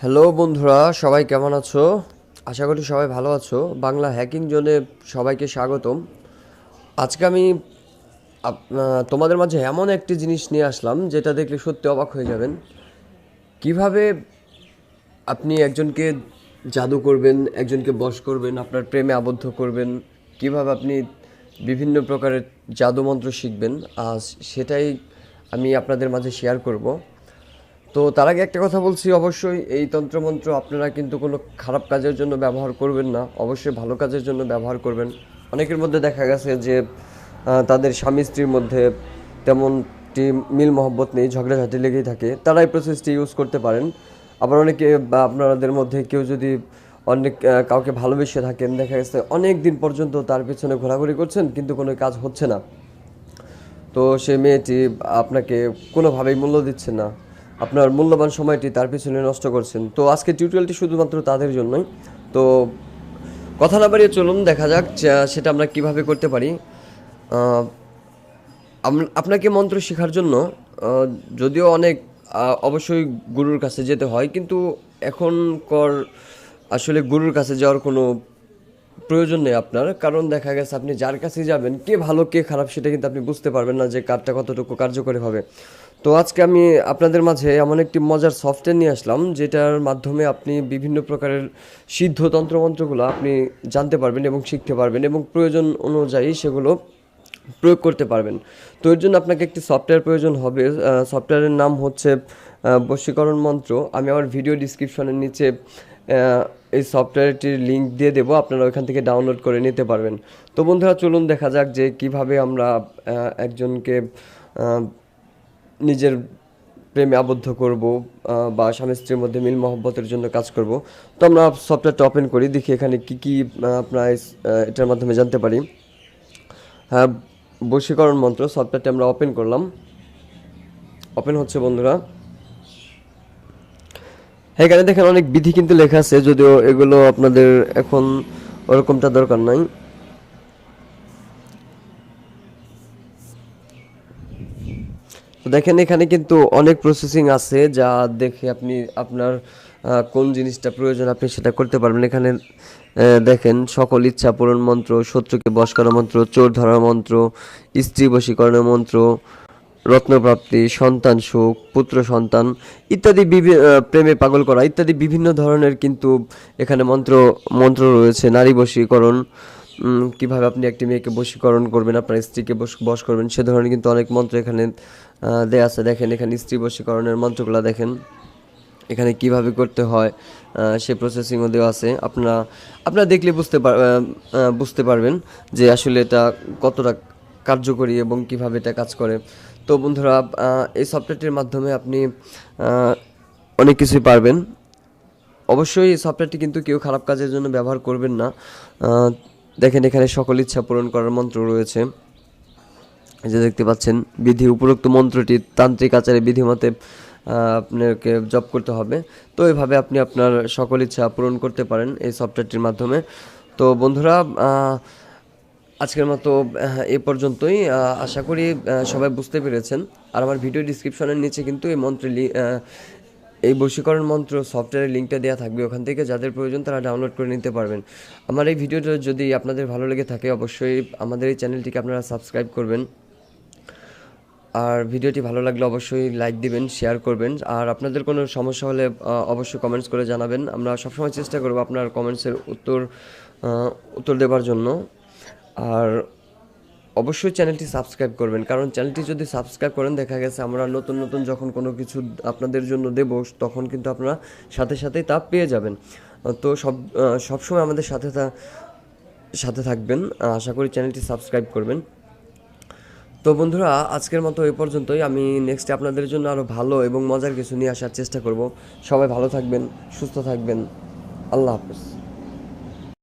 Hello বন্ধুরা, সবাই কেমন আছো? আশা করি সবাই ভালো আছো। বাংলা হ্যাকিং জোনে সবাইকে স্বাগতম। আজকে আমি তোমাদের মাঝে এমন একটি জিনিস নিয়ে আসলাম যেটা দেখলে সত্যি অবাক হয়ে যাবেন। কিভাবে আপনি একজনকে জাদু করবেন, একজনকে বশ করবেন, আপনার প্রেমে আবদ্ধ করবেন, কিভাবে আপনি বিভিন্ন প্রকারের জাদুমন্ত্র শিখবেন, আজ সেটাই আমি আপনাদের মাঝে শেয়ার করব। তো তার আগে একটা কথা বলছি, অবশ্যই এই তন্ত্রমন্ত্র আপনারা কিন্তু কোনো খারাপ কাজের জন্য ব্যবহার করবেন না, অবশ্যই ভালো কাজের জন্য ব্যবহার করবেন। অনেকের মধ্যে দেখা গেছে যে তাদের স্বামী স্ত্রীর মধ্যে তেমনটি মিল মহব্বত নেই, ঝগড়াঝাটি লেগেই থাকে, তারা এই প্রসেসটি ইউজ করতে পারেন। আবার অনেকে বা আপনাদের মধ্যে কেউ যদি অনেক কাউকে ভালোবেসে থাকেন, দেখা গেছে অনেক দিন পর্যন্ত তার পেছনে ঘোরাঘুরি করছেন কিন্তু কোনো কাজ হচ্ছে না, তো সে মেয়েটি আপনাকে কোনোভাবেই মূল্য দিচ্ছে না, আপনার মূল্যবান সময়টি তার পিছনে নষ্ট করছেন। তো আজকে টিউটোরিয়ালটি শুধুমাত্র তাদের জন্যই। তো কথা না বাড়িয়ে চলুন দেখা যাক সেটা আমরা কিভাবে করতে পারি। আহ, আপনাকে মন্ত্র শেখার জন্য যদিও অনেক অবশ্যই গুরুর কাছে যেতে হয়, কিন্তু এখনকার আসলে গুরুর কাছে যাওয়ার কোনো প্রয়োজন নেই আপনার, কারণ দেখা গেছে আপনি যার কাছে যাবেন, কে ভালো কে খারাপ সেটা কিন্তু আপনি বুঝতে পারবেন না যে কারটা কতটুকু কার্যকরী হবে। তো আজকে আমি আপনাদের মাঝে এমন একটি মজার সফটওয়্যার নিয়ে আসলাম যেটার মাধ্যমে আপনি বিভিন্ন প্রকারের সিদ্ধ তন্ত্রমন্ত্রগুলো আপনি জানতে পারবেন এবং শিখতে পারবেন এবং প্রয়োজন অনুযায়ী সেগুলো প্রয়োগ করতে পারবেন। তো এর জন্য আপনাকে একটি সফটওয়্যার প্রয়োজন হবে। সফটওয়্যারের নাম হচ্ছে বশীকরণ মন্ত্র। আমি আমার ভিডিও ডিসক্রিপশনের নিচে এই সফটওয়্যারটির লিঙ্ক দিয়ে দেবো, আপনারা ওইখান থেকে ডাউনলোড করে নিতে পারবেন। তো বন্ধুরা চলুন দেখা যাক যে কিভাবে আমরা একজনকে নিজের প্রেমে আবদ্ধ করব বা স্বামী স্ত্রীর মধ্যে মিল মহব্বতের জন্য কাজ করব। তো আমরা সফটওয়্যারটা ওপেন করি, দেখি এখানে কি কি আপনার এটার মাধ্যমে জানতে পারি। হ্যাঁ, বশীকরণ মন্ত্র সফটওয়্যারটি আমরা ওপেন করলাম, ওপেন হচ্ছে বন্ধুরা। হ্যাঁ, এখানে দেখেন অনেক বিধি কিন্তু লেখা আছে, যদিও এগুলো আপনাদের এখন ওরকমটা দরকার নাই। তো দেখেন এখানে কিন্তু অনেক প্রসেসিং আছে, যা দেখে আপনি আপনার কোন জিনিসটা প্রয়োজন আপনি সেটা করতে পারবেন। এখানে দেখেন সকল ইচ্ছা পূরণ মন্ত্র, শত্রুকে বশ করা মন্ত্র, চোর ধরার মন্ত্র, স্ত্রী বশীকরণের মন্ত্র, রত্নপ্রাপ্তি, সন্তান সুখ, পুত্র সন্তান ইত্যাদি, প্রেমে পাগল করা ইত্যাদি বিভিন্ন ধরনের কিন্তু এখানে মন্ত্র মন্ত্র রয়েছে। নারী বশীকরণ, কিভাবে আপনি একটি মেয়েকে বশীকরণ করবেন, আপনার স্ত্রীকে বশ করবেন, সে ধরনের কিন্তু অনেক মন্ত্র এখানে দেয়া আছে। দেখেন এখানে স্ত্রী বশীকরণের মন্ত্রগুলো দেখেন, এখানে কিভাবে করতে হয় সে প্রসেসিংও দেওয়া আছে। আপনারা দেখলে বুঝতে পারবেন যে আসলে এটা কতটা কার্যকরী এবং কিভাবে এটা কাজ করে। তো বন্ধুরা, এই সফটওয়্যারটির মাধ্যমে আপনি অনেক কিছুই পারবেন। অবশ্যই এই সফটওয়্যারটি কিন্তু কেউ খারাপ কাজের জন্য ব্যবহার করবেন না। দেখেন এখানে সকল ইচ্ছা পূরণ করার মন্ত্র রয়েছে, এই যে দেখতে পাচ্ছেন বিধি। উপরোক্ত মন্ত্রটি তান্ত্রিক আচারে বিধিমতে আপনাকে জপ করতে হবে। তো এইভাবে আপনি আপনার সকল ইচ্ছা পূরণ করতে পারেন এই সফটওয়্যারটির মাধ্যমে। তো বন্ধুরা, আজকের মতো এ পর্যন্তই। আশা করি সবাই বুঝতে পেরেছেন। আর আমার ভিডিও ডিসক্রিপশনের নিচে কিন্তু এই বশীকরণ মন্ত্র সফটওয়্যারের লিঙ্কটা দেওয়া থাকবে, ওখান থেকে যাদের প্রয়োজন তারা ডাউনলোড করে নিতে পারবেন। আমার এই ভিডিওটা যদি আপনাদের ভালো লেগে থাকে, অবশ্যই আমাদের এই চ্যানেলটিকে আপনারা সাবস্ক্রাইব করবেন। আর ভিডিওটি ভালো লাগলে অবশ্যই লাইক দিবেন, শেয়ার করবেন। আর আপনাদের কোনো সমস্যা হলে অবশ্যই কমেন্টস করে জানাবেন, আমরা সবসময় চেষ্টা করব আপনার কমেন্টসের উত্তর দেওয়ার জন্য। আর অবশ্যই চ্যানেলটি সাবস্ক্রাইব করবেন, কারণ চ্যানেলটি যদি সাবস্ক্রাইব করেন, দেখা গেছে আমরা নতুন নতুন যখন কোনো কিছু আপনাদের জন্য দেব, তখন কিন্তু আপনারা সাথে সাথেই তা পেয়ে যাবেন। তো সবসময় আমাদের সাথে থাকবেন। আশা করি চ্যানেলটি সাবস্ক্রাইব করবেন। তো বন্ধুরা, আজকের মতো এই পর্যন্তই। আমি নেক্সটে আপনাদের জন্য আরও ভালো এবং মজার কিছু নিয়ে আসার চেষ্টা করব। সবাই ভালো থাকবেন, সুস্থ থাকবেন। আল্লাহ হাফেজ।